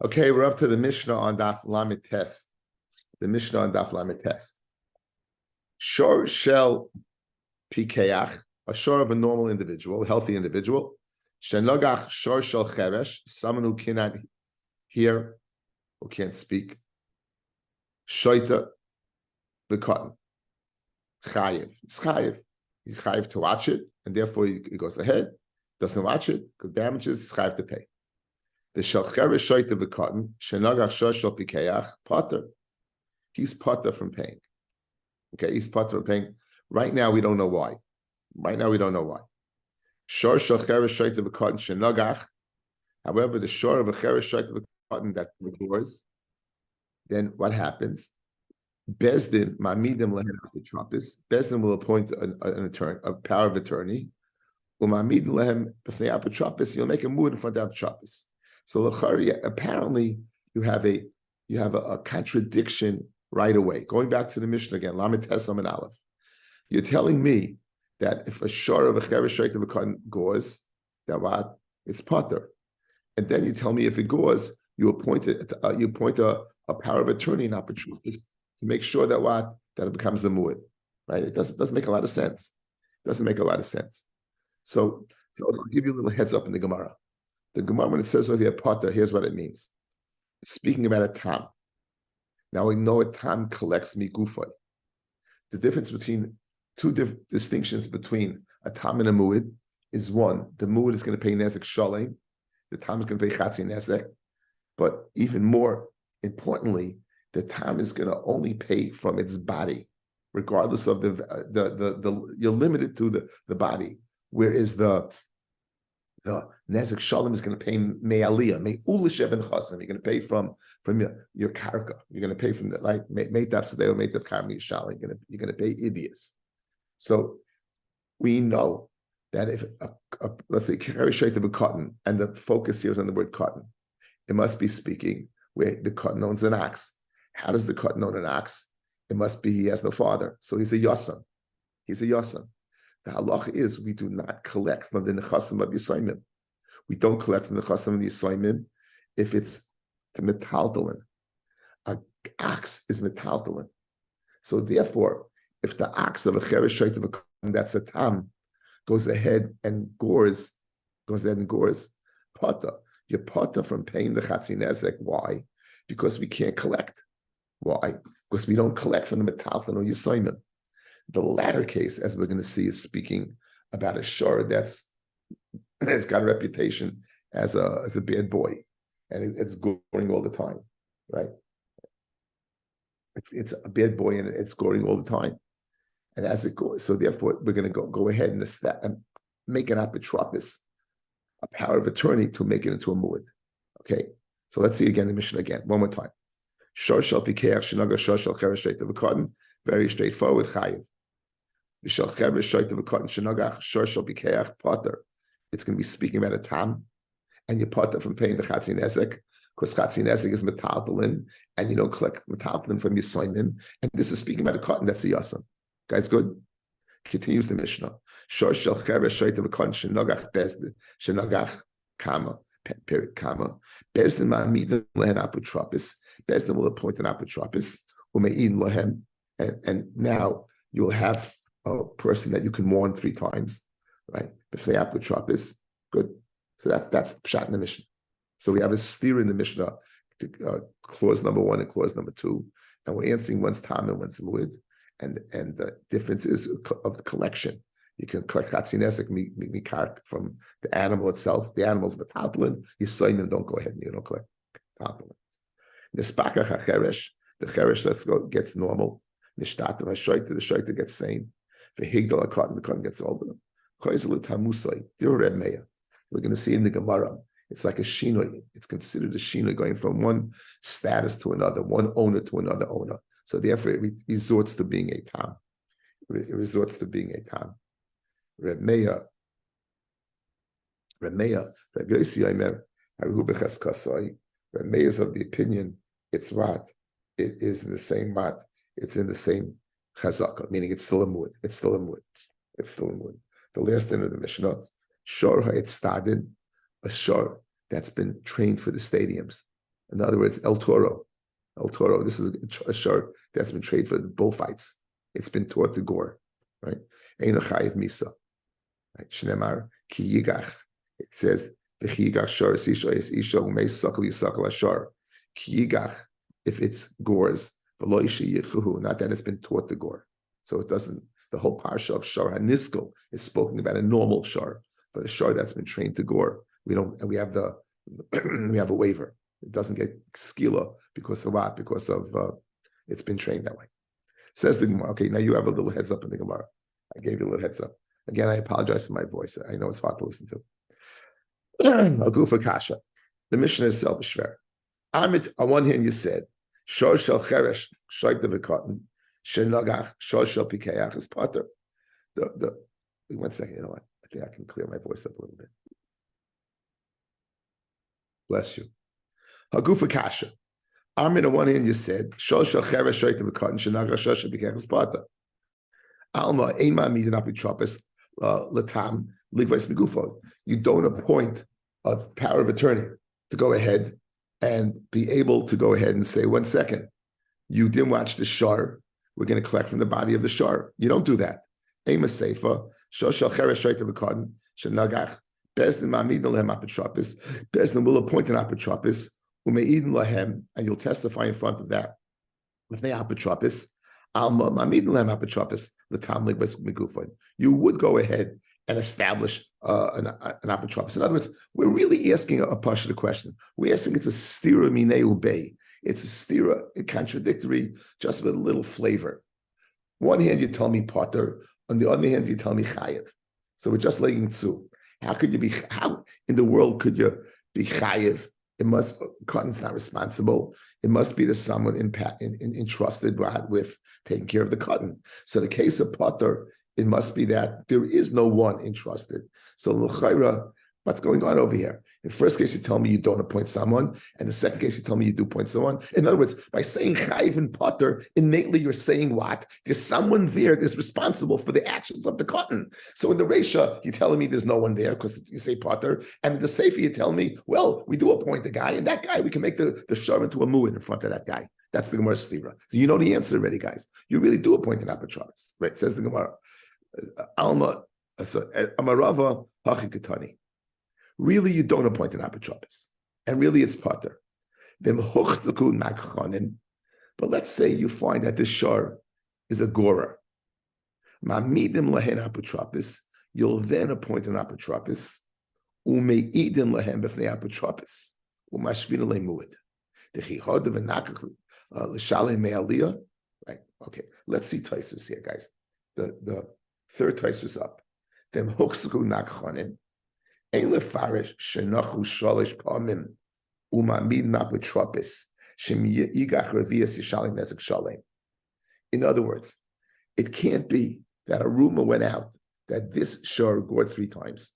Okay, we're up to the Mishnah on Daf Lamed Tes. The Mishnah on Daf Lamed Tes. Shor shel pikeach, a shor of a normal individual, a healthy individual. Shenogach shor shel cheresh, someone who cannot hear, who can't speak. Shoita the cotton. Chayiv. It's chayiv. He's chayiv to watch it, and therefore he goes ahead. Doesn't watch it, good damages, he's chayiv to pay. The shel cheresh shoita the cotton. Shenogach shor shel pikeach, potter. He's potter from paying. Okay, he's potter from paying. Right now, we don't know why. Shor shel cheresh shoita the cotton shenogach. However, the shor of a cheresh shoita the cotton that records, then what happens? Bezdin mamidim lehem apotropis. Bezdin will appoint an attorney, a power of attorney. Umamidim lehem b'fnei apotropis. You'll make a mood in front of apotropis. So apparently you have a contradiction right away. Going back to the Mishnah again, Lamed Tesam and Aleph. You're telling me that if a shor of a cheresh shoita of a cotton goes, that what? It's potter. And then you tell me if it goes, you appoint a power of attorney in apotropis to make sure that it becomes the muad, right? It doesn't make a lot of sense. So I'll give you a little heads up in the Gemara. The Gemara, when it says over here potter, here's what it means. It's speaking about a tam. Now we know a tam collects migufay. The difference between distinctions between a tam and a muad is one: the muad is going to pay nezek shalem, the tam is going to pay chatzi nezek, but even more importantly, the tam is going to only pay from its body, regardless of the you're limited to the body. Whereas the nezek shalom is going to pay me'aliyah, me'ulishev and chasam. You're going to pay from your karka. You're going to pay from the like me'tav sadeo, me'tav karmi shalom. You're going to pay idias. So we know that if let's say cheresh shoita of a cotton, and the focus here is on the word cotton, it must be speaking where the cotton owns an ox. How does the cotton own an ox? It must be he has no father, so he's a yasam. The halacha is we do not collect from the nechasim of Yisayimim. We don't collect from the nechasim of Yisayimim if it's to metaltalin. An ox is metaltalin. So therefore, if the ox of a cheresh shoita of a cotton, that's a tam, goes ahead and gores, pata. You're pata from paying the chatzi nezek. Why? Because we can't collect. Why? Because we don't collect from the metaltalin or Yisayimim. The latter case, as we're going to see, is speaking about a shor that's got a reputation as a bad boy, and it's goring all the time, right? It's a bad boy and it's goring all the time, and as it goes, so therefore we're going to go ahead and make an apotropis, a power of attorney, to make it into a muad. Okay, so let's see again the Mishnah again one more time. Shor shel pikeach shenaga shor shel cheresh shoita of a cotton, very straightforward chayiv. It's going to be speaking about a tam, and you potter from paying the chatzi nezek, because chatzi nezek is metaltalin, and you don't collect metaltalin from Yisayimim, and this is speaking about a cotton that's a yasam. Guys, good? Continues the Mishnah. Shor shel cheresh shoita of a cotton shenogach bezdin, shenogach kama, period, kama. Bezdin ma'amidim lehen apotropis. Bezdin will appoint an apotropis, ume'in lehem, and now you will have a person that you can warn 3 times, right? B'fnei apotropis, good. So that's the pshat in the Mishnah. So we have a steer in the Mishnah, clause number 1 and clause number 2, and we're answering one's tam and one's muad, and the difference is of the collection. You can collect chatzi nezek mikark from the animal itself. The animal's metaltalin. Yisayimim don't go ahead and you don't collect metaltalin. Nespakach hacheresh, the cheresh gets normal. Nishtatav hashoita, the shoita gets sane. For higdal cotton, the cotton gets older. We're going to see in the Gemara, it's like a shinoi. It's considered a shinoi going from one status to another, one owner to another owner. So therefore, it resorts to being a tam. Reb Meya, Rabbi Yossi Omer, Reb Meya is of the opinion it's what? It is in the same mat. It's in the same chazaka, meaning it's still a muad. The last end of the Mishnah, shor ha'etzadin, a shor that's been trained for the stadiums. In other words, El Toro. El Toro, this is a shor that's been trained for bullfights. It's been taught to gore, right? Eino chayiv misa. Right? Shnemar ki yigach. It says, v'chi yigach shor es isha umei sakal yisakal ashar. Ki yigach, if it's gores, v'lo isha yichuhu, not that it's been taught to gore. So it doesn't, the whole parsha of shor haniskel is spoken about a normal shor, but a shor that's been trained to gore. We don't, and we have the, we have a waiver. It doesn't get skila because of what? Because of it's been trained that way. Says the Gemara. Okay, now you have a little heads up in the Gemara. I gave you a little heads up. Again, I apologize for my voice. I know it's hard to listen to. Agufa kasha. The Mishnah itself is fair. On one hand, you said shor shel cheresh shaykta v'katan shenagach shor shel pikeach is pater. The 1 second. You know what? I think I can clear my voice up a little bit. Bless you. Hagufa kasha. On one hand, you said shor shel cheresh shaykta v'katan shenagach shor shel pikeach is pater. Alma ema midin apitropis latam ligvais megufo. You don't appoint a power of attorney to go ahead and be able to go ahead and say, 1 second, you didn't watch the shar. We're going to collect from the body of the shar. You don't do that. Ema seifa shor shel cheresh shaykta v'katan shenagach bezdin ma'amidin lehem apitropis. Bezdin will appoint an apitropis umeidin lehem, and you'll testify in front of that. If they apitropis. You would go ahead and establish an apotropis. In other words, we're really asking a partial question. We're asking it's a stira mineu bay. It's a stira, contradictory, just with a little flavor. One hand, you tell me potter. On the other hand, you tell me chayev. So we're just laying two. How in the world could you be chayev? It must, cotton's not responsible. It must be to someone entrusted with taking care of the cotton. So the case of potter, it must be that there is no one entrusted. So l'chaira, what's going on over here? In the first case, you tell me you don't appoint someone, and the second case, you tell me you do appoint someone. In other words, by saying chayiv and potter, innately you're saying what? There's someone there that's responsible for the actions of the cotton. So in the Resha, you're telling me there's no one there because you say potter, and in the Sefer, you tell me, well, we do appoint a guy, and that guy, we can make the shar into a mu'in in front of that guy. That's the Gemara Stira. So you know the answer already, guys. You really do appoint an apotropis, right? Says the Gemara. Alma, Amarava, Hachikatani. Really, you don't appoint an apotropis, and really, it's potter. But let's say you find that this shar is a gorer. Ma'amidim lahen apotropis. You'll then appoint an apotropis. Ume'idim lahen b'fnei apotropis. Umashvina lemuid. Dechihodav v'nakach l'shalei me'aliyah. Right. Okay. Let's see Taisus here, guys. The third Taisus up. Them huchzuku nakchonim. Elefarish shenachu shalish pamim umamid napotropis shem yigach revias yishalim nezek shalim. In other words, it can't be that a rumor went out that this shor gored 3 times.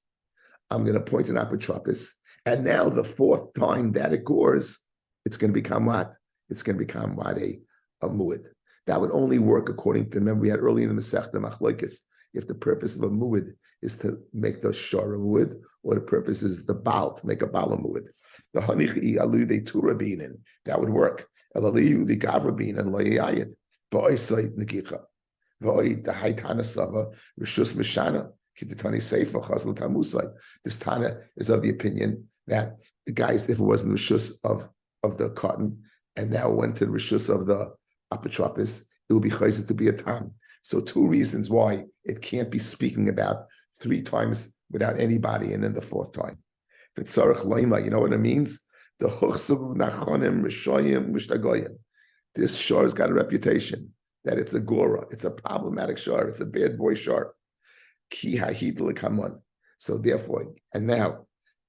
I'm going to appoint an apotropis, and now the 4th time that it gores, it's going to become what? It's going to become what? A mu'id. That would only work according to, remember we had earlier in the Masechta Machlokes, if the purpose of a mu'id is to make the shor a mu'id, or the purpose is the baal, to make a baal a mu'id. The hanichi alu de turabinin, that would work. Elaliyu de gavrabin and loyayid, ba'oisay negicha, v'oy the haitana sava, rishus mishana, kititani seifa chazal tamusay. This Tana is of the opinion that the guys, if it wasn't the rishus of the cotton, and now went to the rishus of the apotropis, it would be chayzer to be a tam. So 2 reasons why it can't be speaking about 3 times without anybody, and then the 4th time. If it's sarach loima, you know what it means? The huchsav nachonim rishoyim mishtagoyim. This shar's got a reputation that it's a gora, it's a problematic shar, it's a bad boy shar. Ki hahid l'kamon. So therefore, and now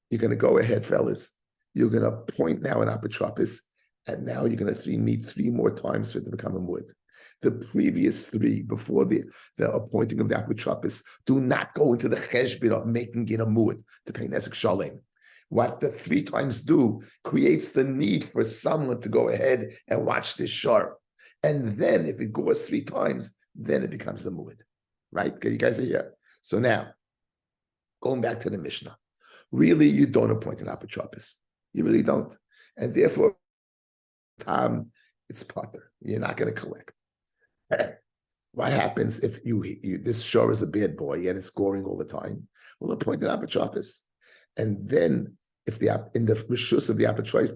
you're going to go ahead, fellas. You're going to appoint now an apotropis, and now you're going to meet 3 more times for it to become a mu'id. The previous 3, before the appointing of the apotropis, do not go into the cheshbon of making it a mu'id to pay nezek shalim. What the 3 times do creates the need for someone to go ahead and watch this shar. And then if it goes 3 times, then it becomes the mu'id. Right? Okay, you guys are here. So now, going back to the Mishnah, really you don't appoint an apotropis. You really don't. And therefore, tam, it's potter. You're not going to collect. What happens if this shore is a bad boy and it's scoring all the time? Well, appointed apotropis, and then if in the rishus of the apotropis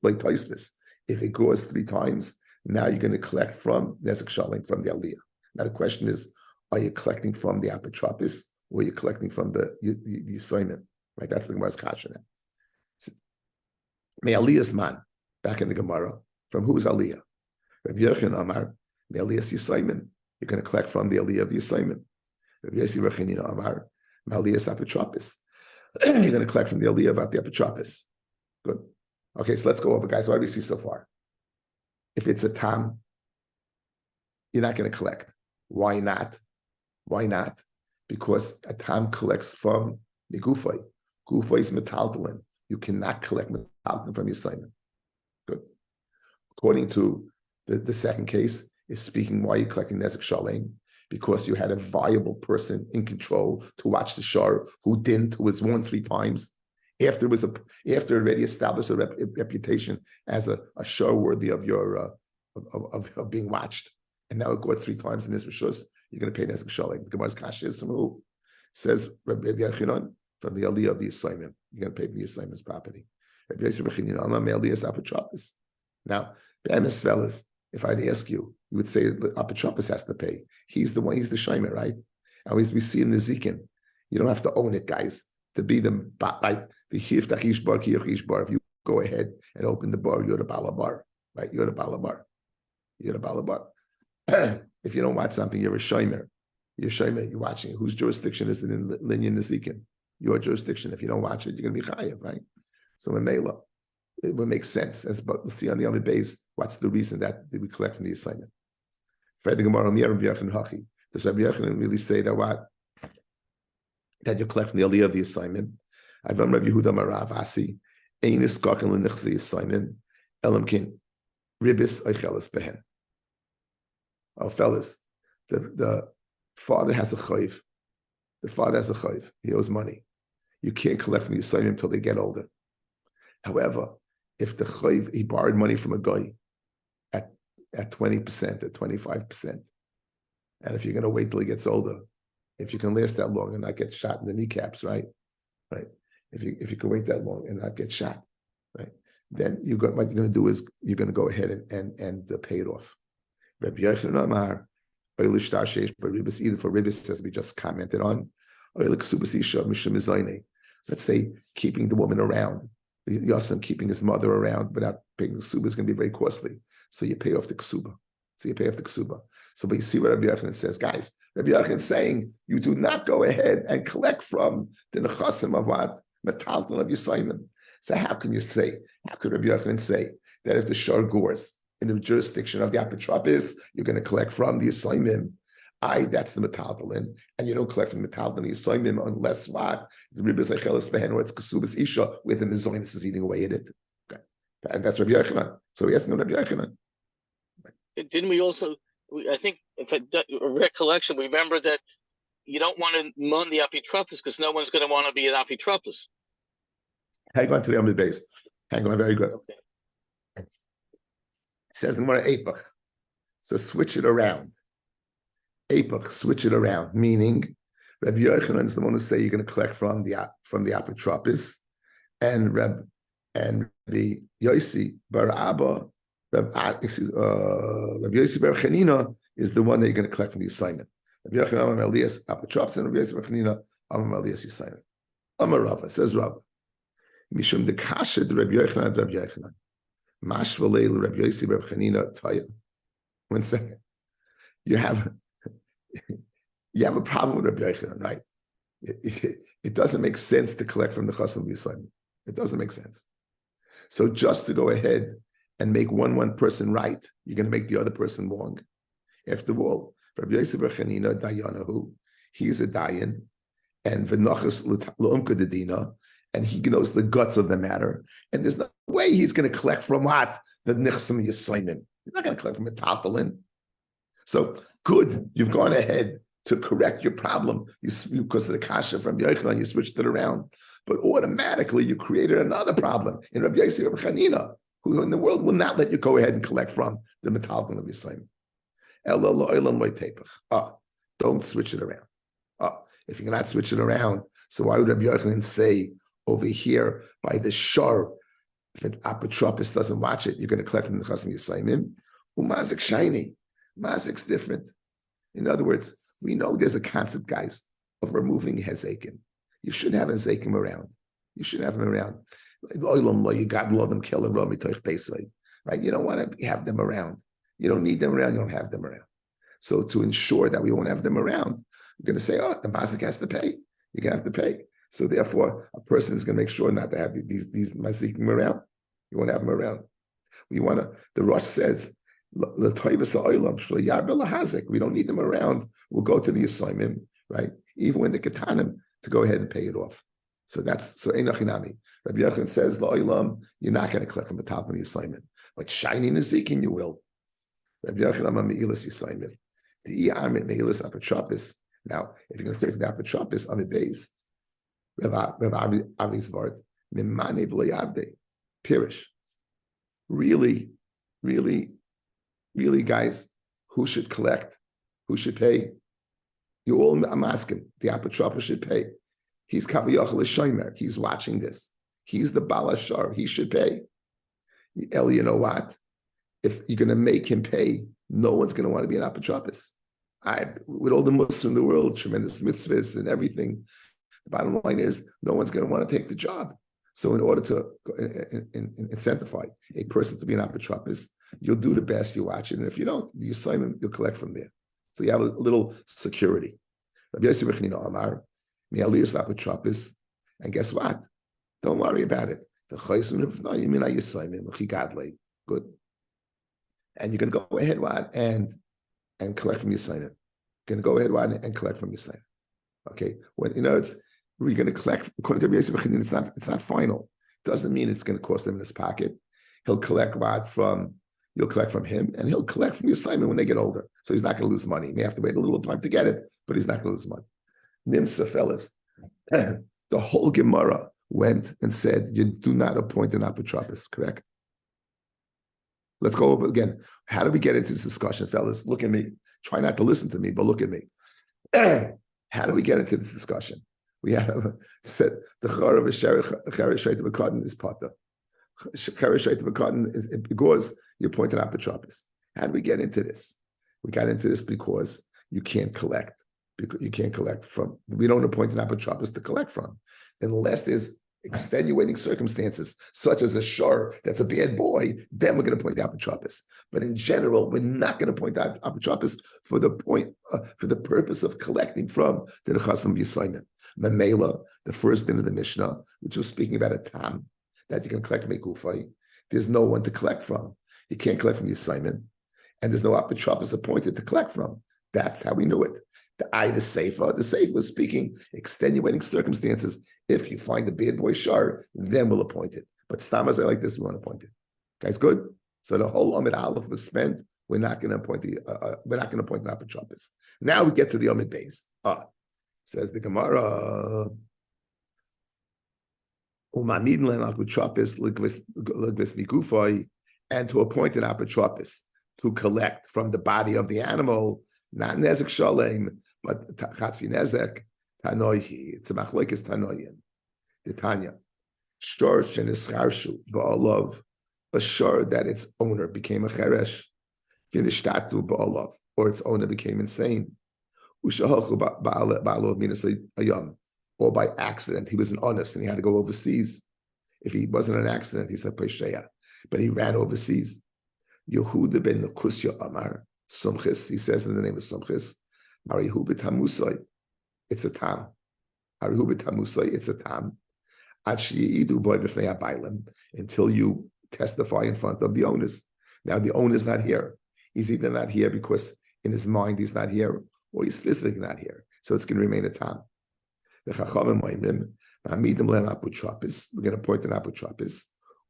like toisvis, if it goes 3 times, now you're going to collect from nezek shalim from the aliyah. Now the question is, are you collecting from the apotropis or are you collecting from the yisoimim? Right, that's the Gemara's kasha now. May aliyah's man back in the Gemara, from whose aliyah? Rabbi Yochanan Amar, may aliyah's yisoimim. You're going to collect from the aliyah of the assignment. Rabbi Yossi bar Chanina Amar, Maliyas apotropis. You're going to collect from the aliyah of the apotropis. Good. Okay, so let's go over, guys. What do we see so far? If it's a tam, you're not going to collect. Why not? Why not? Because a tam collects from the gufay. Gufay is metaltalin. You cannot collect metaltalin from your assignment. Good. According to the second case, is speaking why you're collecting nezek shalem, because you had a viable person in control to watch the shar who was warned 3 times after already established a reputation as a shar worthy of your of being watched, and now it got 3 times in this rishus. You're going to pay nezek shalem. The Gemara's kasha is from who says Rabbi Yochanan from the aliyah of the assignment. You're going to pay for the assignment's property. Rabbi Yossi bar Chanina Amar me'aliyas apotropis. Now, be'emes fellas, if I'd ask you, you would say the apotropis has to pay. He's the one, he's the shaymer, right? And as we see in the zikin, you don't have to own it, guys, to be the right. If you go ahead and open the bar, you're the balabar, right? You're the balabar. You're the balabar. If you don't watch something, you're a shaymer. You're shaymer, you're watching. Whose jurisdiction is it in Linyan the zikin? Your jurisdiction. If you don't watch it, you're going to be chayav, right? So in Mela, it would make sense, but we'll see on the other base what's the reason that we collect from the assignment. Does Rabbi Yochanan really say that what? That you collect from the aliyah of the assignment? Avam Rabbi Yehuda Marav Asi, Ein Iskaken L'Nichzi assignment, Elamkin, Ribis Eichelis Behen. Oh, fellas, the father has a chayv. The father has a chayv. He owes money. You can't collect from the assignment until they get older. However, if the chayv, he borrowed money from a guy at 20%, at 25%, and if you're going to wait till he gets older, if you can last that long and not get shot in the kneecaps, right? If you can wait that long and not get shot, right? Then what you're going to do is you're going to go ahead and pay it off. Rabbi Yochanan Amar, either for ribis, as we just commented on, let's say keeping the woman around. The Yasam keeping his mother around without paying the ksuba is going to be very costly. So you pay off the ksuba. So, but you see what Rabbi Yochanan says, guys. Rabbi Yochanan is saying you do not go ahead and collect from the nechasim of what metalton of Yisayim. So how could Rabbi Yochanan say that if the shar gores in the jurisdiction of the apotropis, you're going to collect from the Yisayim? That's the metaltalin, and you don't collect from the metaltalin the Yisayim unless what? The ribis eichelis behen, or it's kasubas isha, where the mizoinus is eating away at it. Okay. And that's Rabbi Yochanan. So we ask him Rabbi Yochanan. Didn't we also, I think, if a recollection, we remember that you don't want to moan the apotropis because no one's going to want to be an apotropis. Hang on to the Amid base. Hang on, very good. Okay. It says in the Gemara Eipach. So switch it around. Eipach, switch it around, meaning Rabbi Yochanan is the one who say you're going to collect from the apotropis, and Rabbi Yossi bar Abba, Rabbi Yossi bar Chanina is the one that you're going to collect from the assignment. Rabbi Yochanan Amar Elias apotropis, and Rabbi Yossi bar Chanina Amar Elias assignment. Amar Rava, says Rava, Mishum de Kasha de Rabbi Yochanan Rabbi Yochanan, Mashvalei Rabbi Yossi bar Chanina Taya. 1 second, you have a problem with Rabbi Yochanan, right? It doesn't make sense to collect from the chasam of the assignment. It doesn't make sense. So just to go ahead and make one person right, you're going to make the other person wrong. After all, Rabbi Yossi bar Chanina Dayanahu, he's a dayan, and v'nachas l'umka dedina, and he knows the guts of the matter. And there's no way he's going to collect from what? The nichsam yisayim. He's not going to collect from a tatalin. So good, you've gone ahead to correct your problem. Because of the kasha from Yochanan, you switched it around. But automatically you created another problem in Rabbi Yossi bar Chanina, who in the world will not let you go ahead and collect from the metalton of your Simon. Don't switch it around. If you cannot switch it around, so why would Rabbi Yochanan say over here by the shor, if an apotropis doesn't watch it, you're going to collect from the Chasam Yisayimim? Umazik shiny. Mazik's different. In other words, we know there's a concept, guys, of removing hezekim. You shouldn't have hezekim around. You shouldn't have them around. You got love them, kill them, right? You don't want to have them around. You don't need them around. You don't have them around. So to ensure that we won't have them around, we're going to say, the mazik has to pay. You're going to have to pay. So therefore, a person is going to make sure not to have these mazikim around. You won't have them around. We want to. The Rosh says, we don't need them around. We'll go to the Yisayimim, right? Even when the ketanim, to go ahead and pay it off. So that's so enochinami. Rabbi Yochanan says, "La'olam, you're not going to collect from the top of the assignment, but shining nezikin you will." Rabbi Yochanan me'ilas assignment. The iamit me'ilas apotropis. Now, if you're going to say for the apotropis on the base, Rabbi Avi's vart mimane v'loyavde pirish. Really, guys, who should collect? Who should pay? You all, I'm asking. The apotropis should pay. He's Kaviyachal Shomer. He's watching this. He's the Balashar. He should pay. El, you know what? If you're going to make him pay, no one's going to want to be an apotropis. With all the Muslims in the world, tremendous mitzvahs and everything, the bottom line is no one's going to want to take the job. So in order to incentivize a person to be an apotropis, you'll do the best, you watch it. And if you don't, you sign him, you'll collect from there. So you have a little security. Rabbi Yosef Rechnina Amar, apotropis, and guess what? Don't worry about it. Good. And you can go ahead and collect from your sign. You're going to go ahead and collect from your sign. Okay. Well, we're going to collect according to Rabbi Yosef Rechnina. It's not final. Doesn't mean it's going to cost him in his pocket. You'll collect from him, and he'll collect from your assignment when they get older. So he's not going to lose money. He may have to wait a little time to get it, but he's not going to lose money. Nimsa, fellas, the whole Gemara went and said, you do not appoint an apotropis, correct? Let's go over again. How do we get into this discussion, fellas? Look at me. Try not to listen to me, but look at me. How do we get into this discussion? We have said the charav cheresh of a cotton is potter. Cheresh of a cotton is because you appoint an apotropis. How do we get into this? We got into this because you can't collect. Because you can't collect from. We don't appoint an apotropis to collect from, unless there's extenuating circumstances, such as a shor that's a bad boy. Then we're going to appoint the apotropis. But in general, we're not going to appoint the apotropis for the purpose of collecting from the nechassim b'yisayim. Mamela, the first din of the Mishnah, which was speaking about a tam that you can collect mekufay. There's no one to collect from. You can't collect from Yisayim, and there's no apotropis appointed to collect from. That's how we knew it. The Seifa is speaking extenuating circumstances. If you find a bad boy shar, then we'll appoint it. But stamas are like this, we won't appoint it. Guys, good. So the whole Amid Aleph was spent. We're not going to appoint an apotropis. Now we get to the Amid base. Says the Gemara. And to appoint an apotropis to collect from the body of the animal. Not nezek shalem, but chatzi nezek tanoihi. It's a machlokes tanoim. The Tanya shor shenischarshu ba'alav, a shor that its owner became a cheresh, finishtatu ba'alav, or its owner became insane. Ushahachu ba'alav minasay ayam, or by accident he was an honest and he had to go overseas. If he wasn't an accident, he's a pesheya, but he ran overseas. Yehuda ben Nekusya Amar. Sumchis, he says in the name of Sumchis, Arihu b'tamusai, it's a tam. Arihu b'tamusai, it's a tam. Achiyidu boy b'fnei habaylim, until you testify in front of the owners. Now the owner's not here. He's either not here because in his mind he's not here, or he's physically not here. So it's going to remain a tam. The Chachamim Moimrim, Ma'amidim lehem apotropis. We're going to appoint an apotropis.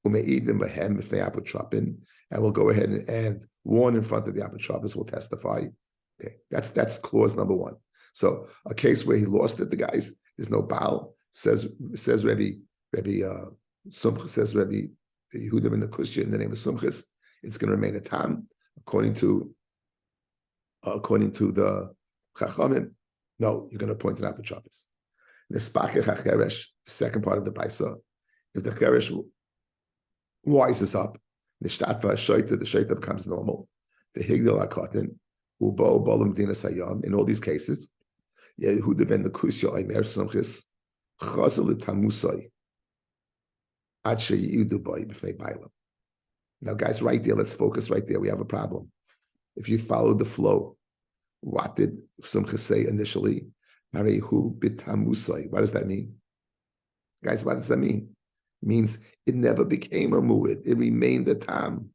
Ume'idim b'hem b'fnei apotropin, and we'll go ahead and warn in front of the apotropis will testify. Okay, that's clause number one. So a case where he lost it, the guys, there's no baal. Says Rabbi Sumcha, says Rabbi the Yehuda ben the Kushya in the name of Sumchis, it's going to remain a tam according to the Chachamim. No, you're going to point it out to Shabbos. The Spake HaCheresh, the second part of the Baisa, if the Cheresh rises up, the Shaita becomes normal. The Higdal HaKatan, Ubo Bolam Dina Sayam, in all these cases, Yehuda ben the Kushya Omer Sumchis, Chazal Tamusai, Ad Sheyidu Boy B'fnei Bailam. Now, guys, right there, let's focus right there. We have a problem. If you follow the flow, what did Sumchis say initially? Harehu bitamusai. What does that mean? Guys, what does that mean? It means it never became a mu'id. It remained a tam.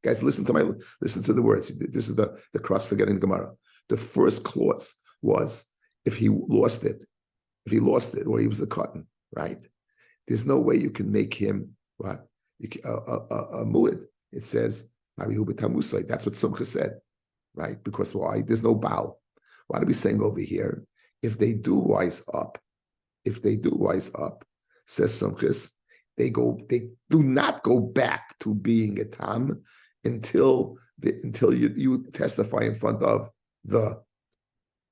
Guys, listen to the words. This is the cross to get in Gemara. The first clause was if he lost it, or he was a cotton, right? There's no way you can make him what? A mu'id. It says Harehu bitamusai. That's what Sumchis said, right? Because why? There's no bow. What are we saying over here? If they do wise up, says Sumchis, they do not go back to being a tam until you testify in front of the.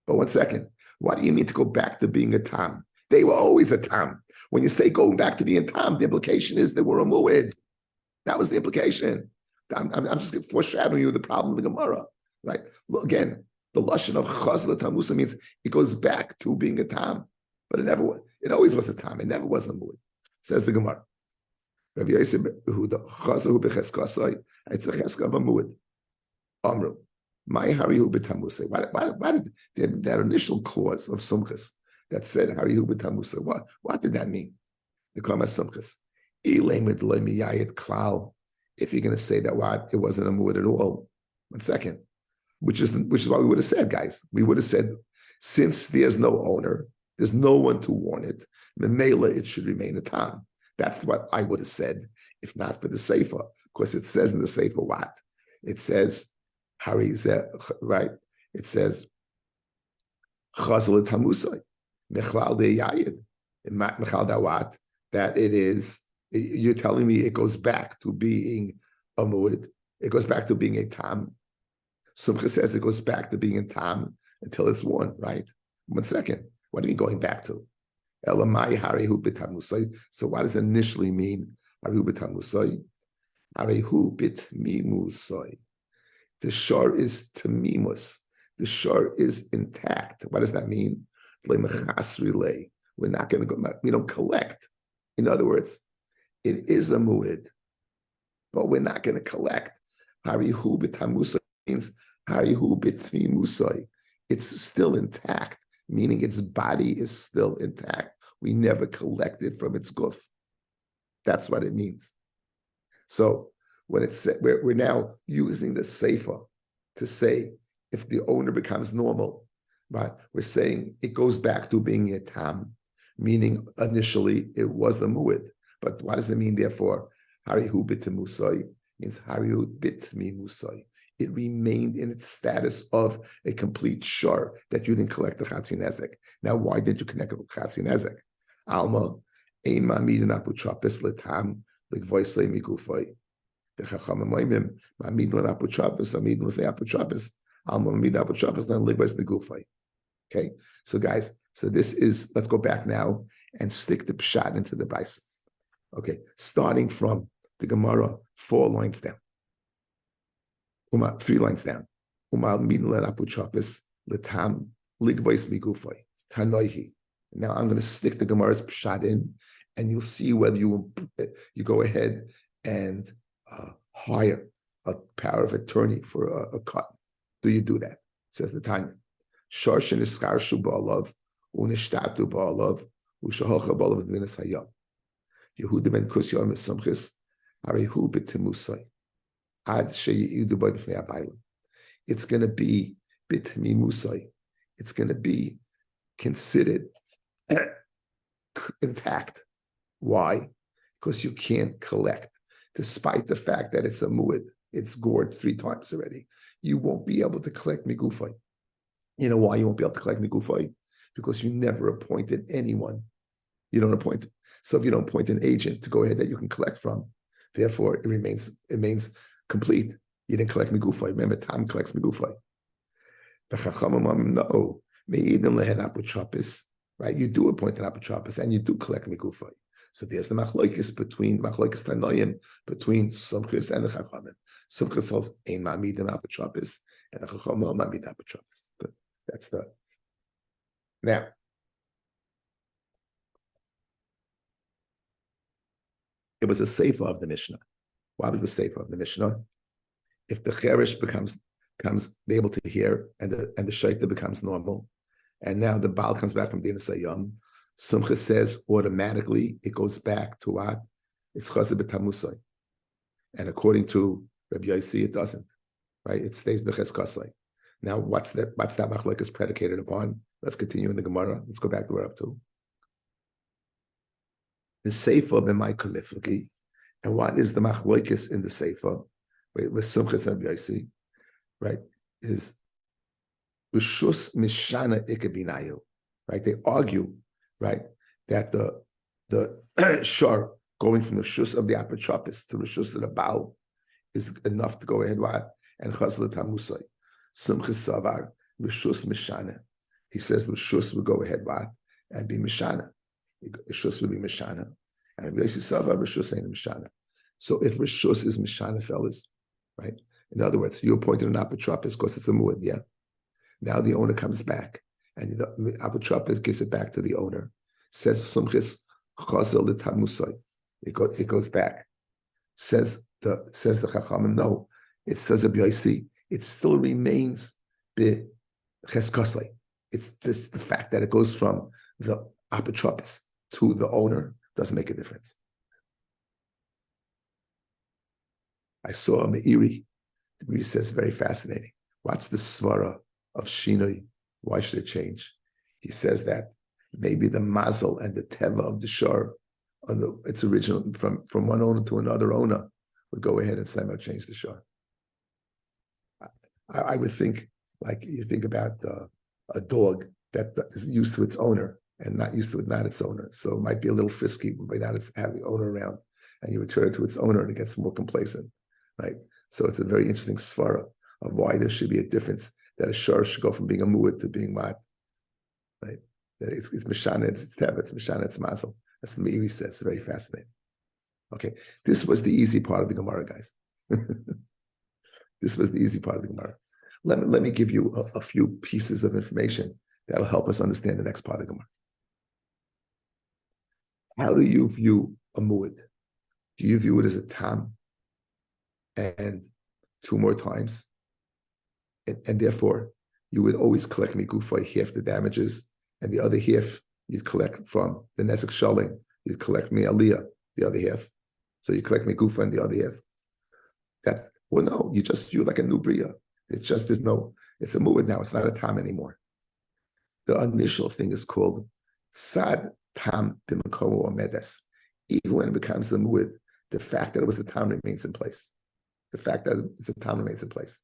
But 1 second, what do you mean to go back to being a tam? They were always a tam. When you say going back to being tam, the implication is they were a mu'id. That was the implication. I'm just foreshadowing you the problem of the Gemara, right? Well, again, the lashon of chazal tamusa means it goes back to being a tam, but it always was a tam. It never was a mu'id. Says the Gemara. Rabbi Yosef Yehuda chazahu becheskasai. It's a cheska of a mu'id. Amru, my harihu b'tamusay. Why did that initial clause of Sumchis that said harihu b'tamusay? What did that mean? The Kama Sumchis. If you're going to say that it wasn't a mu'id at all, 1 second. Which is what we would have said, guys. We would have said, since there's no owner, there's no one to warn it, Memela, it should remain a tam. That's what I would have said, if not for the Sefer. Because it says in the Sefer what? It says, right? It says, Chazal tamusai, Mechlal de Yayid. Mechlal dawat, that it is, you're telling me it goes back to being a mu'id. It goes back to being a tam. Sumchis says it goes back to being a tam until it's worn, right? 1 second. What are you going back to? Elamai harehu b'tamusai. So what does it initially mean? Harehu b'tamusai. Harehu b'tmimusai. The shor is tamimus. The shor is intact. What does that mean? We're not going to go. We don't collect. In other words, it is a mu'id, but we're not going to collect. Harehu b'tamusai means harehu b'tmimusai. It's still intact, meaning its body is still intact. We never collected from its guf. That's what it means. So when it's we're now using the sefer to say if the owner becomes normal, right? We're saying it goes back to being a tam, meaning initially it was a mu'id. But what does it mean? Therefore, harihu b'temusai means harihu b'tmimusai. It remained in its status of a complete shor that you didn't collect the chatzin nezek. Now, why did you connect it with chatzin nezek? Alma ein ma'amidin aputrapis letam likvoisei migufay. The chachamim oimim ma'amidin aputrapis amidin lefnei aputrapis alma ma'amidin aputrapis then likvois migufay. Okay, so guys, this is, let's go back now and stick the pshat into the brisa. Okay, starting from the Gemara 4 lines down. 3 lines down. Now I'm going to stick the Gemara's pshat in, and you'll see whether you go ahead and hire a power of attorney for a cut. Do you do that? Says the Tanya. Shorshin iskarshu ba'alav unishtatu ba'alav ushahocha ba'alav d'minas hayam. Yehuda ben Kusya mesomchis harehu b'timusay. It's going to be bitmimusai. It's going to be considered intact. Why? Because you can't collect, despite the fact that it's a mu'id. It's gored 3 times already. You won't be able to collect migufay. You know why you won't be able to collect migufay? Because you never appointed anyone. You don't appoint. So if you don't appoint an agent to go ahead that you can collect from, Therefore, it remains complete. You didn't collect migufay. Remember, tam collects migufay. The chachamim no, me'idim lehen apotropis. Right? You do appoint an apotropis and you do collect migufay. So there's the machlokes tanoim between Sumchis and the chachamim. Sumchis holds ein ma'amidim apotropis, and the chachamim ma'amid apotropis. Good. That's the now. It was a sefer of the Mishnah. Why was the sefer of the Mishnah? If the cherish becomes able to hear, and the shaita becomes normal, and now the Baal comes back from Dina Sayyam, Sumcha says automatically it goes back to what? It's Chazir b'Tamusay. And according to Rabbi Yossi, it doesn't. Right? It stays b'Ches Kasai. Now, what's that machlokes predicated upon? Let's continue in the Gemara. Let's go back to where we're up to. The Sefer b'may kalifliki, and what is the machlokes in the Sefer with Sumchas and Rabbi Yossi, right? Is Rishus Mishana Ikabinayu, right? They argue, right, that the shor going from the Rishus of the apotropis to Rishus of the Baal is enough to go ahead and Chazal Tamusay. Sumchas Savar Rishus Mishana. He says Rishus will go ahead and be Mishana. Rishus will be Mishana. And Yossi Savar Rishus ain't Mishana. So if Rishus is Mishana, fellas, right? In other words, you appointed an apotropis because it's a muad, yeah? Now the owner comes back, and the apotropis gives it back to the owner. Says Sumchis Chazal Tamusay. It goes back. Says the Chachamim, no. It says a Yossi. It still remains be Cheskasai. It's the fact that it goes from the apotropis to the owner doesn't make a difference. I saw a Meiri. The Meiri says very fascinating. What's the svara of Shinoi? Why should it change? He says that maybe the mazel and the teva of the shor on its original from one owner to another owner would go ahead and somehow change the shor. I would think, like you think about a dog that is used to its owner and not used to not its owner. So it might be a little frisky without its having owner around, and you return it to its owner and it gets more complacent, right? So it's a very interesting svara of why there should be a difference, that a shor should go from being a muad to being mat, right? That it's mishana, it's teva, it's mishana, it's mazel. That's the Meiri says. It's very fascinating. Okay, this was the easy part of the Gemara, guys. This was the easy part of the Gemara. Let me give you a few pieces of information that will help us understand the next part of the Gemara. How do you view a muad? Do you view it as a tam and two more times? And therefore, you would always collect migufay half the damages, and the other half you'd collect from the nezek shaling. You'd collect me aliyah, the other half. So you collect migufay and the other half. No, you just view like a new bria. It's a muad now. It's not a tam anymore. The initial thing is called sad tam b'makomo or medes. Even when it becomes a muad, the fact that it was a tam remains in place. The fact that it's a tam remains in place.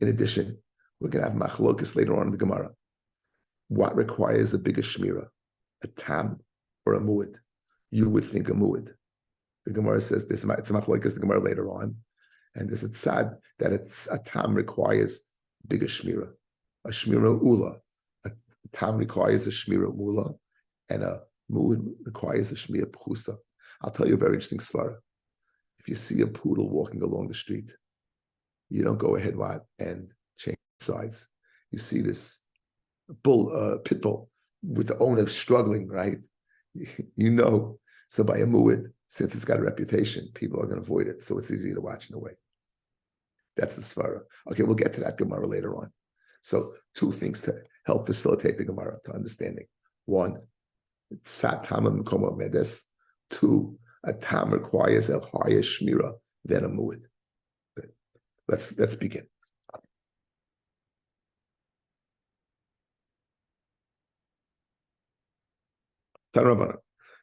In addition, we're going to have machlokes later on in the Gemara. What requires a bigger shmira, a tam or a muad? You would think a muad. The Gemara says it's a machlokes the Gemara later on, and there's a tzad that a tam requires bigger shmira, a shmira ula. A tam requires a shmira ula, and a muad requires a shmira pchusa. I'll tell you a very interesting svara. If you see a poodle walking along the street, you don't go ahead and change sides. You see this pit bull with the owner struggling, right? You know, so by a muad, since it's got a reputation, people are going to avoid it. So it's easy to watch in a way. That's the svara. Okay, we'll get to that Gemara later on. So two things to help facilitate the Gemara to understanding. One, sat tama mikomo medes. Two, a tam requires a higher shmira than a muad. Good. Let's begin. Tanrabana.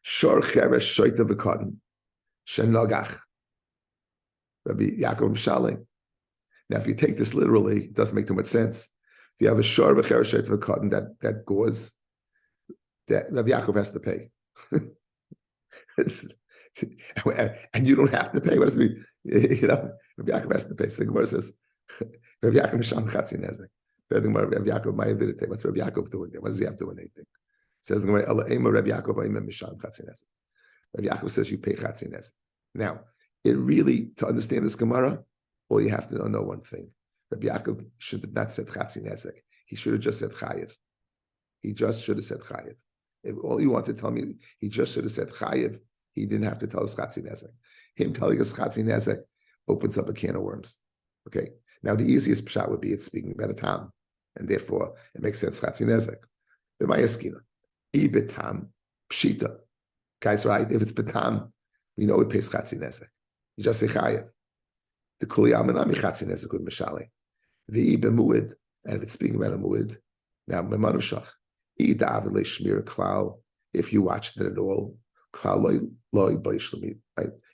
Shor cheresh shoita v'katan shenagach. Rabbi Yaakov Mishaling. Now, if you take this literally, it doesn't make too much sense. If you have a shor v'cheresh shoita v'katan that gauze, that Rabbi Yaakov has to pay. It's and you don't have to pay. What does it mean? Rabbi Yaakov has to pay. So the Gemara says, Rabbi Yaakov Misham Chatzi Nezek. Rabbi Yaakov Ma'avidite. What's Rabbi Yaakov doing there? What does he have to do with anything? Says the Gemara, Allah Ema Rabbi Yaakov Misham Chatzi Nezek. Rabbi Yaakov says you pay Chatzi Nezek. Now, it really, to understand this Gemara, all you have to know one thing. Rabbi Yaakov should have not said Chatzi Nezek. He should have just said Chayiv. He just should have said Chayiv. If all you want to tell me, he just should have said Chayiv. He didn't have to tell us Chatzi Nezek. Him telling us Chatzi Nezek opens up a can of worms. Okay. Now the easiest pshat would be it's speaking about a tam, and therefore it makes sense Chatzi Nezek. B'mayaskina, betam pshita. Guys, right? If it's betam, we know it pays Chatzi Nezek. You just say Chayiv. The kuli almanami Chatzi Nezek with mishale. The bemuid, and if it's speaking about a muid, now memanushach. If you watched it at all, right? You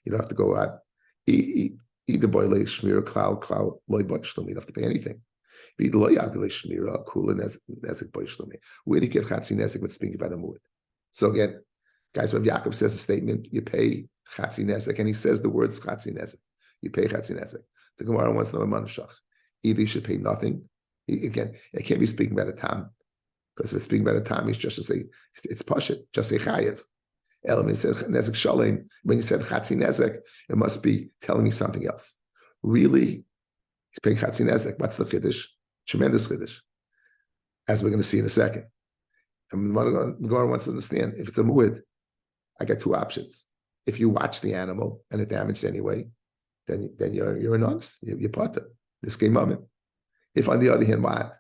don't have to go out. Either boy lay shmir klal loy boishlumi. You don't have to pay anything. Either loy avile shmira kula nezik boishlumi. Where do you get chatzi nezik with speaking about a muad? So again, guys, Rabbi Yaakov says a statement. You pay chatzi nezik, and he says the words chatzi nezik. You pay chatzi nezik. The Gemara wants to know a manushach. Either you should pay nothing. Again, it can't be speaking about a tam. Because if it's speaking about a time, it's just to say it's pashit, just say chayiv. Element said nezek shalem. When you said chatzi nezek, it must be telling me something else. Really, he's paying chatzi nezek. What's the chiddush? Tremendous chiddush, as we're going to see in a second. And the Gemara wants to understand if it's a muad, I got two options. If you watch the animal and it damaged anyway, then you're an honest. You're potter. This game moment. If on the other hand, what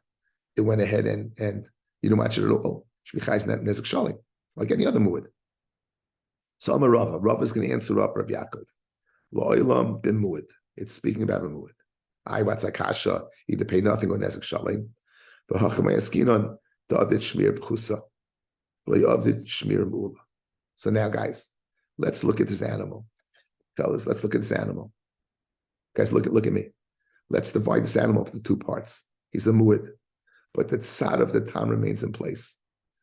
it went ahead and you don't watch it at all. Shmichai is not nezek shalim, like any other muad. So I'm a Rava. Rava is going to answer up Rav Yaakov. Lo'ilam bin muad. It's speaking about a muad. I what's akasha, either pay nothing or nezek shalim. V'hachamay askinon da'avid shmir b'chusa. V'yavdid shmir mu'ula. So now, guys, let's look at this animal. Fellas, let's look at this animal. Guys, look at me. Let's divide this animal into two parts. He's a muad. But the tzad of the tam remains in place.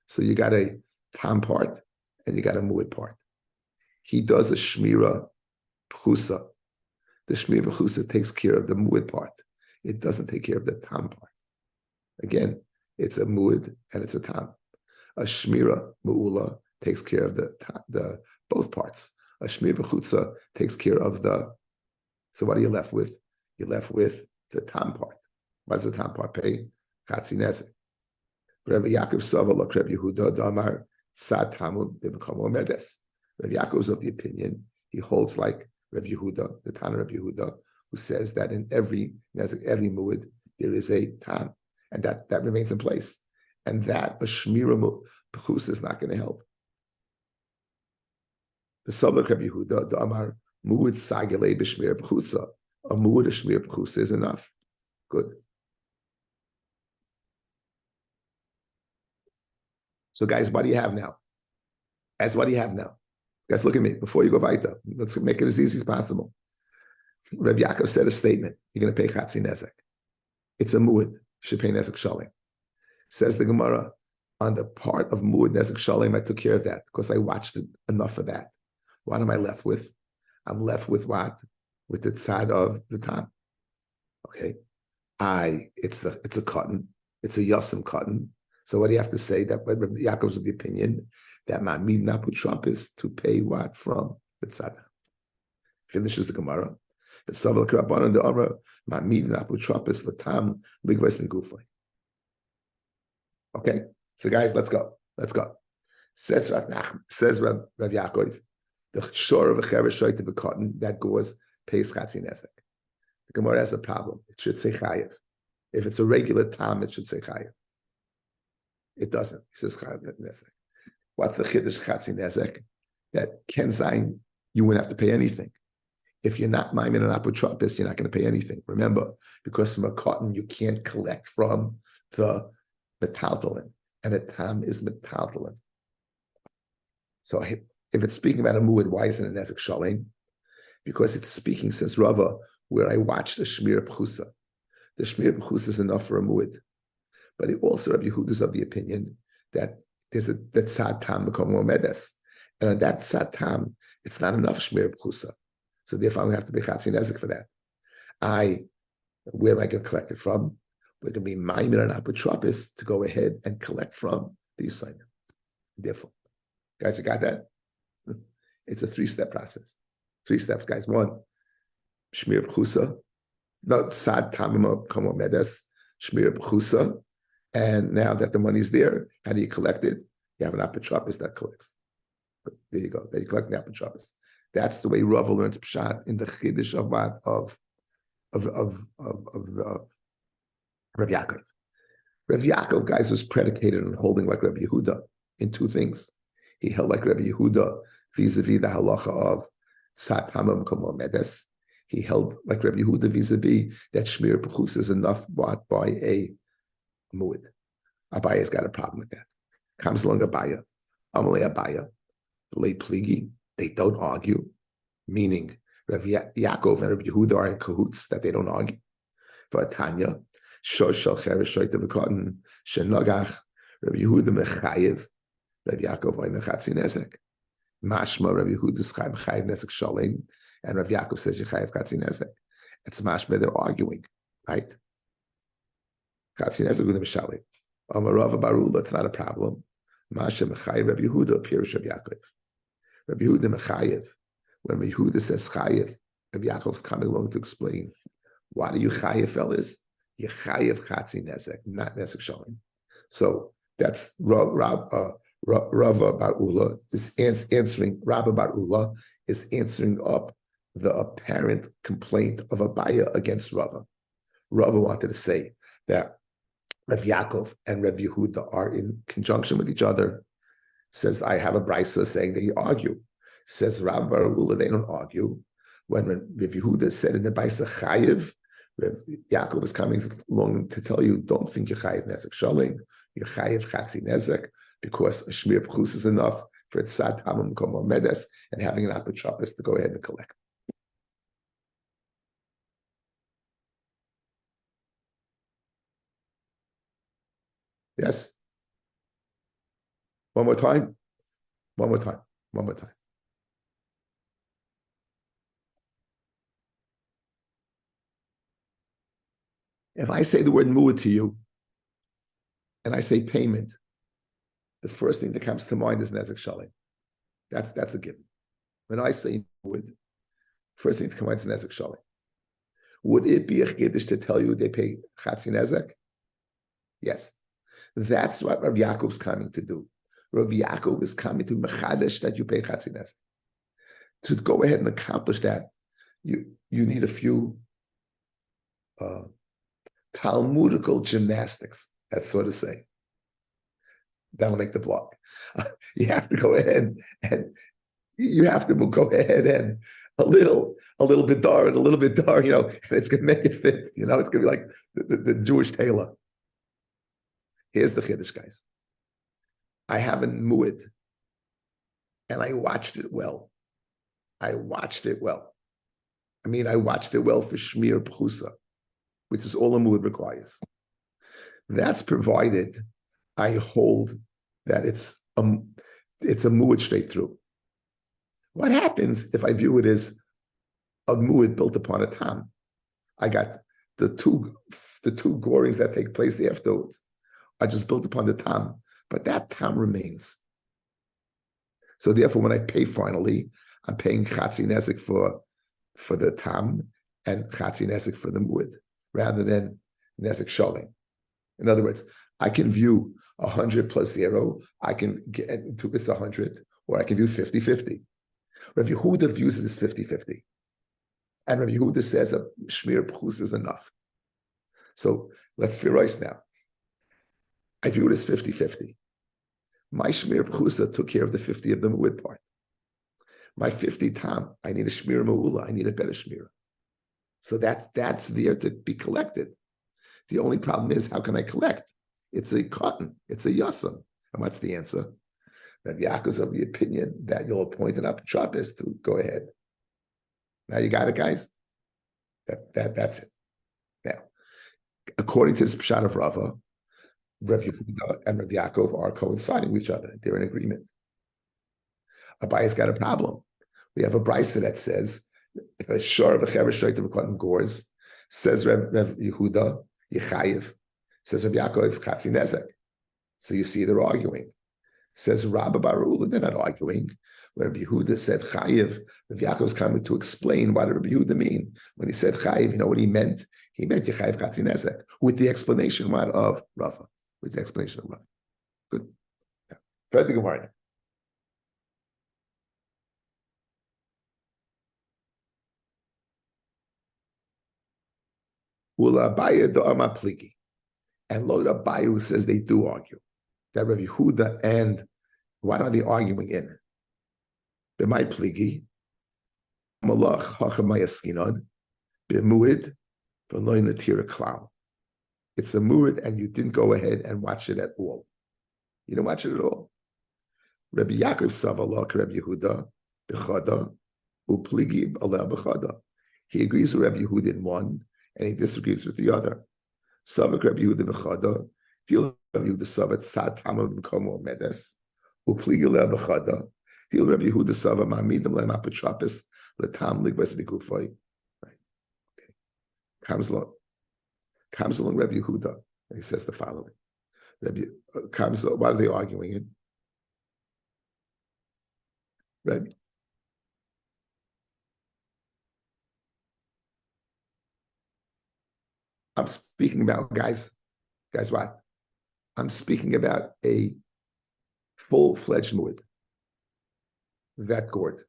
So you got a tam part and you got a muad part. He does a shmira b'chusa. The shmira b'chusa takes care of the muad part. It doesn't take care of the tam part. Again, it's a muad and it's a tam. A shmira mu'ula takes care of the both parts. A shmira b'chusa takes care of the. So what are you left with? You're left with the tam part. What does the tam part pay? Chatzi nezek. Rabbi Yaakov Sava look Rabbi Yehuda Damar Sad Tamud B'Mekomo Medes. Rabbi Yaakov is of the opinion he holds like Rabbi Yehuda, the Tana Rabbi Yehuda, who says that in every nezek, every muad there is a tam, and that remains in place, and that a shmira b'chus is not going to help. The Sava Rabbi Yehuda Damar muad sagale b'shmira b'chusa. A muad a shmira b'chusa is enough. Good. So, guys, what do you have now? Guys, what do you have now? Guys, look at me. Before you go weiter, let's make it as easy as possible. Rabbi Yaakov said a statement. You're going to pay chatzi nezek. It's a muad. You should pay nezek shalim. Says the Gemara, on the part of muad nezek shalim, I took care of that because I watched it enough of that. What am I left with? I'm left with what? With the tzad of the tam. Okay. It's a cotton. It's a yasim cotton. So what do you have to say? That Yaakov's of the opinion that ma'amid naput trump is to pay what from the tzad. Finishes the Gemara. The saval k'rabbanan the amra ma'amid naput trump is latam ligvais migufay. Okay, so guys, let's go. Says Rav Yaakov, the shore of a cheresh shoyt of a cotton that goes pays chatzi nezek. The Gemara has a problem. It should say chayiv. If it's a regular tam, it should say chayiv. It doesn't. He says chayiv nezek. What's the chiddush chatzi nezek? That ken zayin, you wouldn't have to pay anything. If you're not maimin and apotropis, you're not going to pay anything. Remember, because from a cotton you can't collect from the metaltalin, and a tam is metaltalin. So if it's speaking about a muad, why isn't it nezek shalim? Because it's speaking, says Rava, where I watched the shmir b'chusa. The shmir b'chusa is enough for a muad. But it also, Rabbi Yehuda is of the opinion that there's that tzad tam b'kom medes, and on that tzad tam It's not enough shmir b'chusa. So therefore, I'm going to have to be chatzin nezek for that. Where am I going to collect it from? We're going to be maimer and apotropis to go ahead and collect from the Yisayim. Therefore, guys, you got that? It's a 3-step process. 3 steps, guys. 1, shmir b'chusa. No, sad tamim komo medes, shmir b'chusa. And now that the money's there, how do you collect it? You have an apotropis that collects. There you go. Then you collect the apotropis. That's the way Rava learns pshat in the chiddush of Rabbi Yaakov. Rabbi Yaakov, guys, was predicated on holding like Rabbi Yehuda in 2 things. He held like Rabbi Yehuda vis-a-vis the halacha of sat hamam komo medes. He held like Rabbi Yehuda vis-a-vis that shmir b'chus is enough bought by a muad. Abaya's got a problem with that. Comes along Abaya, Amalei Abaya, late pligi. They don't argue, meaning Rabbi Yaakov and Rabbi Yehuda are in cahoots that they don't argue. For Tanya, shosh shel cheresh shoyte v'kotten shenagach Rabbi Yehuda mechayev Rabbi Yaakov oy mechatzi nezek. Mashma Rabbi Yehuda's chayev nezek shalem, and Rabbi Yaakov says yechayev chatzi nezek. It's mashma they're arguing, right? Chatzi nezek with mishalem. Amarava barula, it's not a problem. Masha mechayev Rabbi Yehuda appears Rabbi Yaakov. Rabbi Yehuda mechayev. When Rabbi Yehuda says chayev, Rabbi Yaakov is coming along to explain why do you chayev, fellas? You chayev chatzi nezek, not nezek shalom. So that's Rava Bar Ula is answering. Rabba Bar Ula is answering up the apparent complaint of Abaya against Rava. Rava wanted to say that Rav Yaakov and Rav Yehuda are in conjunction with each other. Says, I have a brisa saying they argue. Says Rav Bar Ula, they don't argue. When Rav Yehuda said in the brisa chayiv, Rav Yaakov is coming along to tell you, don't think you're chayiv nezek shalom, you're chayiv chatzi nezek, because a shmir b'chus is enough for tzad hamam komo medes and having an apotropis to go ahead and collect. Yes? One more time. One more time. One more time. If I say the word muad to you, and I say payment, the first thing that comes to mind is nezek shalom. That's a given. When I say muad, first thing that comes to mind is nezek shalom. Would it be a chiddush to tell you they pay chatzi nezek? Yes. That's what Rav Yaakov is coming to do. Rav Yaakov is coming to mechadesh that you pay chatzi nezek. To go ahead and accomplish that, you need a few Talmudical gymnastics, that's so to say. That'll make the blog. You have to go ahead and you have to go ahead and a little bit dar and a little bit dar, and it's going to make it fit. It's going to be like the Jewish tailor. Here's the chiddush, guys. I have a muad, and I watched it well. I watched it well for shmir b'chusa, which is all a muad requires. That's provided I hold that it's a muad straight through. What happens if I view it as a muad built upon a tam? I got the two gorings that take place afterwards. I just built upon the tam, but that tam remains. So therefore, when I pay finally, I'm paying chatzi nezek for the tam and chatzi nezek for the muad, rather than nezek shalom. In other words, I can view 100 plus 0, I can get into it's 100, or I can view 50-50. Rav Yehuda views it as 50-50. And Rav Yehuda says a shmir b'chus is enough. So let's firize now. I view it as 50-50. My shmir b'chusa took care of the 50 of the muad part. My 50 tam, I need a shmir ma'ula, I need a better shmir. So that's there to be collected. The only problem is, how can I collect? It's a cotton, it's a yasam. And what's the answer? Rabbi Yaakov is of the opinion that you'll appoint an apotropis to go ahead. Now you got it, guys? That's it. Now, according to this pshat of Rava, Rabbi Yehuda and Rabbi Yaakov are coinciding with each other. They're in agreement. Abaya's got a problem. We have a brisa that says, if a shor of a chever shayt of a cotton gores, says Rev Yehuda, Yechayev, says Rabbi Yaakov, Chatzi Nezek. So you see they're arguing. Says Rabbi Barula, they're not arguing. When Rabbi Yehuda said Chayev, Rabbi Yaakov was coming to explain what did Rabbi Yehuda mean. When he said Chayev, you know what he meant? He meant Yechayev Chatzi Nezek, with the explanation of Rava. With the explanation of Rava. Good. Yeah. Fred the Gemara. Ula Abaya do Ama Pligi. And Lo Abaya who says they do argue. That Rabbi Yehuda and what are they arguing in? B'may Pligi. Malach Hachamay Askinon. B'muid. V'loy Natira Klal. It's a muid and you didn't go ahead and watch it at all. You didn't watch it at all. Rabbi Yaakov Savalak, Rabbi Yehuda, B'chada, Upligi Aleh B'chada. He agrees with Rabbi Yehuda in one, and he disagrees with the other. Savak Rabbi Yehuda B'chada, Deal Rabbi Yehuda Savat Sad Tama B'komo Medes, Upligi Aleh B'chada, Deal Rabbi Yehuda Savat Ma'amidim Lem Apotropis L'Tam Ligvas B'Gufay. Right. Okay. Comes along Rabbi Yehuda, and he says the following. What are they arguing in? Rabbi. I'm speaking about, guys, what? I'm speaking about a full-fledged muad, that gourd.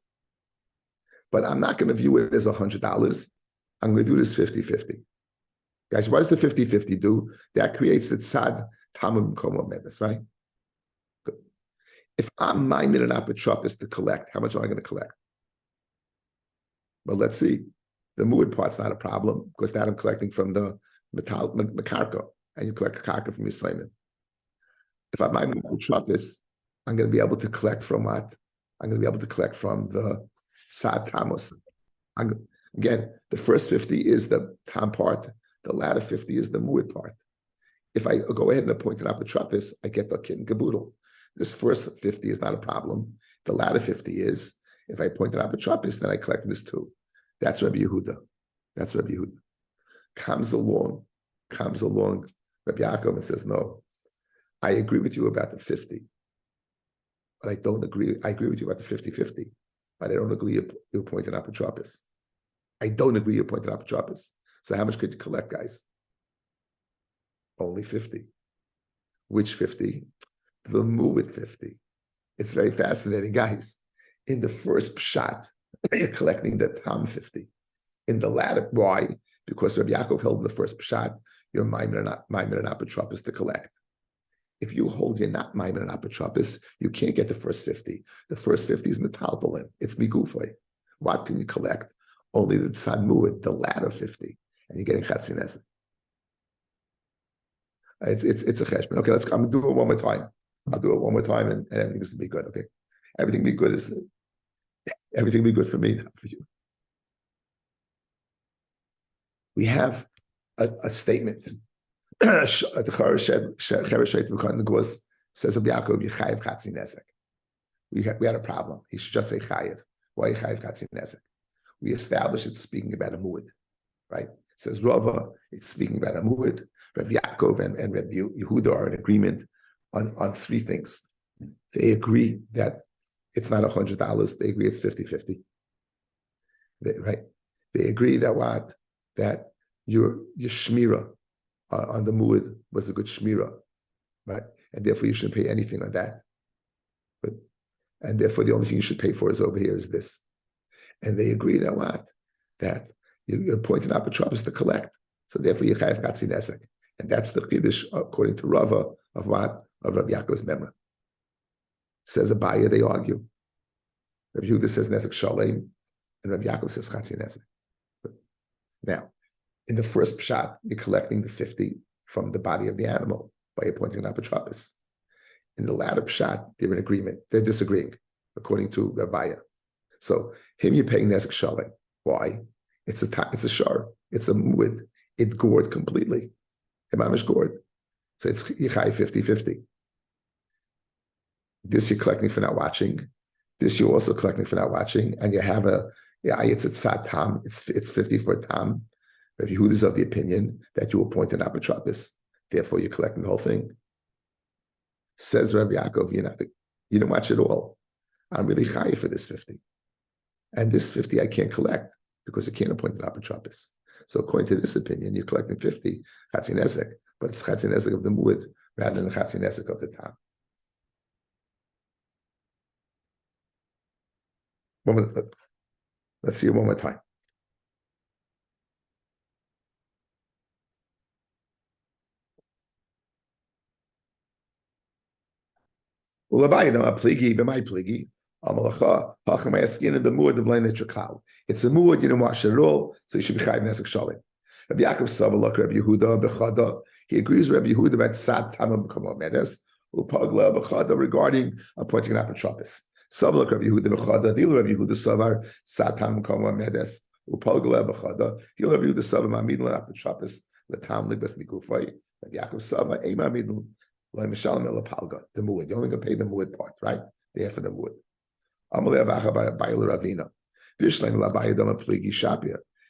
But I'm not going to view it as $100. I'm going to view it as 50-50. Guys, what does the 50-50 do? That creates the tzad tamim komo medes, right? Good. If I'm minded an apotropis to collect, how much am I going to collect? Well, let's see. The muad part's not a problem because that I'm collecting from the makarko, and you collect a karka from your simon. If I'm minded an apotropis, I'm going to be able to collect from what? I'm going to be able to collect from the tzad tamos. Again, the first 50 is the tam part. The latter 50 is the muad part. If I go ahead and appoint an apotropis, I get the kit and caboodle. This first 50 is not a problem. The latter 50 is, if I appoint an apotropis, then I collect this too. That's Rabbi Yehuda. That's Rabbi Yehuda. Comes along Rabbi Yaakov and says, no, I agree with you about the 50, but I don't agree. I agree with you about the 50-50, but I don't agree you appoint an apotropis. I don't agree you appoint an apotropis. So how much could you collect, guys? Only 50. Which 50? The muad 50. It's very fascinating, guys. In the first pshat, you're collecting the tam 50. In the latter, why? Because Rabbi Yaakov held in the first pshat, you're maimed an apotropis to collect. If you hold you're not maimed an apotropis, you can't get the first 50. The first 50 is metalpolin. It's migufay. What can you collect? Only the tzad muad, the latter 50. And you're getting chatzi nezek. It's a cheshbon. Okay, I'm gonna do it one more time. I'll do it one more time, and everything's gonna be good. Okay, everything be good for me, not for you. We have a statement. The says Rabbi Yaakov Yechayev chatzi nezek. We had a problem. He should just say chayev. Why Yechayev chatzi nezek? We established it's speaking about a muad, right? It says Rava, it's speaking about a muad. Rabbi Yaakov and Rabbi Yehuda are in agreement on three things. They agree that it's not $100. They agree it's 50-50. Right? They agree that what? That your shmira on the muad was a good shmira, right? And therefore you shouldn't pay anything on that. And therefore the only thing you should pay for is over here is this. And they agree that what? That you're appointing apotropis to collect. So therefore you chayav chatzi nezek. And that's the chiddush according to Rava of what? Of Rabbi Yaakov's memory. Says Abaya, they argue. Rabbi Yehuda says nezek shalem, and Rabbi Yaakov says chatzi nezek. Now, in the first pshat, you're collecting the 50 from the body of the animal by appointing an apotropis. In the latter pshat, they're in agreement. They're disagreeing, according to Rabbi. So him you're paying nezek shalem. Why? It's a shar. It's a muad. It gored completely. Imamish gored. So it's yichai 50-50. This you're collecting for not watching. This you're also collecting for not watching, and you have it's a tzad tam. It's 50 for a tam. Rabbi Yehuda is of the opinion that you appoint an apotropis. Therefore, you're collecting the whole thing. Says Rabbi Yaakov, you don't watch it all. I'm really chayiv for this 50. And this 50 I can't collect because you can't appoint an apotropis. So according to this opinion, you're collecting 50 chatzin ezek, but it's chatzin ezek of the muad rather than the chatzin ezek of the tam. Let's see it one more time. It's a muad, you don't wash it at all, so you should be chayiv nesek shalim. Rabbi Yaakov Savalok, Rabbi Yehuda bechada. He agrees with Rabbi Yehuda about sad tamam b'kamah medes upagla bechada regarding appointing an apotropis. Savalok Rabbi Yehuda bechada. Dil Rabbi Yehuda savar sad tamam b'kamah medes upagla bechada. Dil Rabbi Yehuda savar mamidin apotropis letam ligbas mikufay. Rabbi Yaakov savar ei mamidin. The muad. You're only going to pay the muad part, right? There for the muad.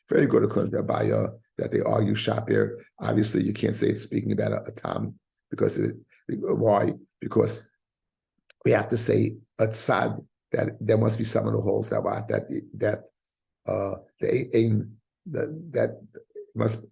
Very good according to Rabbi that they argue shapir. Obviously, you can't say it's speaking about a tam because why? Because we have to say a tzad that there must be someone who holds that must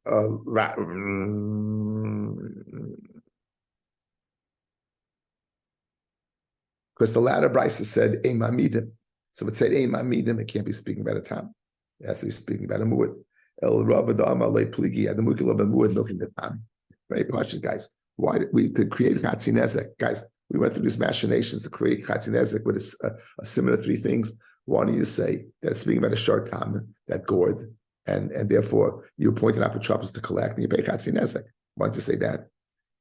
because the latter brisa said ein mamidim, so if it said ein mamidim, it can't be speaking about a tam. It has to be speaking about a muad. El ravadam alei pligi adamukil of a muad looking at tam. Very question, guys. Why did we to create chatzin ezek? Guys, we went through these machinations to create chatzin ezek with a similar three things. One, you say that it's speaking about a short tam, that gourd, and therefore you appoint an apotropis to collect and you pay chatzin ezek. Why don't you say that?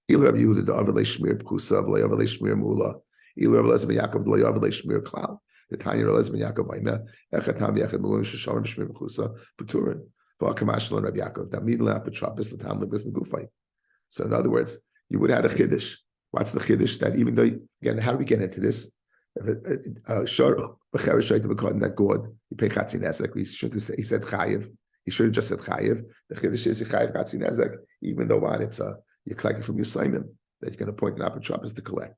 Il Rabbi Yehuda the avalei shmir pkusa v'lei avalei shmir mula. Il Rabbi Yaakov the avalei shmir klal. The Tanya Rabbi Yaakov Aina Echatam Yechad Malon Shasharim B'Shmir B'Chusa B'Turin V'Akamashal Rabbi Yaakov Damid LaPetropis L'Tam Libris Megufay. So in other words, you would have a chiddush. What's the chiddush? That even though again, how do we get into this? Shor B'Cheres Shaita B'Kodin that God you pay chatzin ezek. We should have said he said chayiv. He should have just said chayiv. The chiddush is you chayiv chatzin ezek, even though what it's you're collecting from your simon that you're going to appoint an apotropis to collect.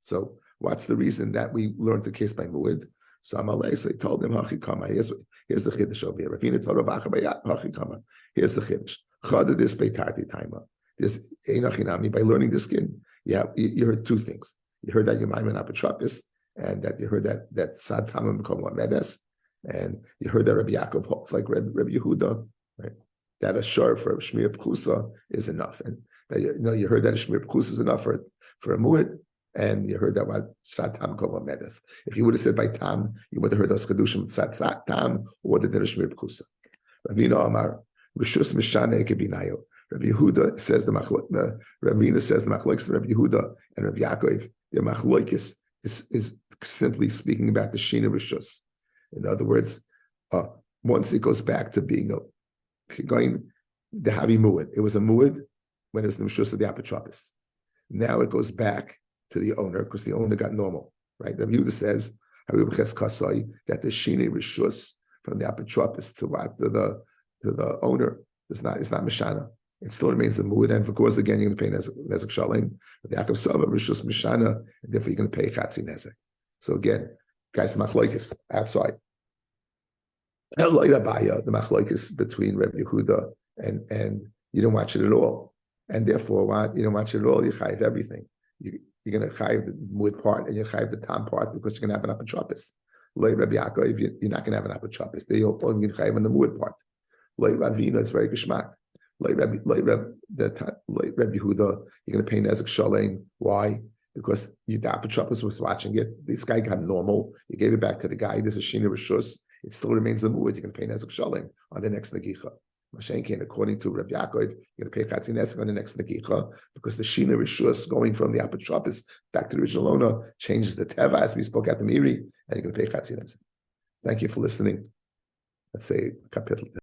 So what's the reason that we learned the case by muad? So Amalei told him, here's the chiddush over here. Ravina told Hachikama. Here's the chiddush. Chada this beitarti taima. This einachinami by learning the skin. You heard two things. You heard that you're maiman apotropis, and that you heard that sad tamim b'kamah medes, and you heard that Rabbi Yaakov holds like Rabbi Yehuda, right? That a shor for shmir pchusa is enough, and that you heard that a shmir pchusa is enough for a muad. And you heard that what Sad Tam Kova Medes. If you would have said by Tam, you would have heard those Kedushim Sad Tam or the Dereshmir Pchusa. Ravina Amar, Rishus Mishane Kebinayo. Rabbi Yehuda says the Ravina says the Machloikis to Rabbi Yehuda and Rabbi Yaakov. The Machloikis is simply speaking about the Shina Rishus. In other words, once it goes back to being going the Habi Muad. It was a Muad when it was the Rishus of the Apotropis. Now it goes back to the owner because the owner got normal, right? Rabbi Yehuda says that the shini rishus from the apotropis to the owner it's not mishana. It still remains a muad, and of course again you're going to pay nezek shalim. The Yaakov Sava rishus mishana, and therefore you're going to pay chatzi nezek. So again, guys, machlokes outside. The machlokes between Rabbi Yehuda and you don't watch it at all, and therefore what you don't watch it at all, you chayiv everything. You're going to chayiv the muad part and you chayiv the tam part because you're going to have an apotropis. Like Rabbi Yaakov, you're not going to have an apotropis. They're only going to chayiv on the muad part. Like Ravina, it's very geshmak. Like Rabbi Yehuda, you're going to pay nezek shalem. Why? Because the apotropis was watching it. This guy got normal. You gave it back to the guy. There's a shina rishus. It still remains the muad. You're going to pay nezek shalem on the next negicha. According to Rabbi Yaakov, you're going to pay chatzin ezek on the next negicha because the shina rishus going from the apotropis back to the original owner changes the teva as we spoke at the miri, and you're going to pay chatzin ezek. Thank you for listening. Let's say kapitel.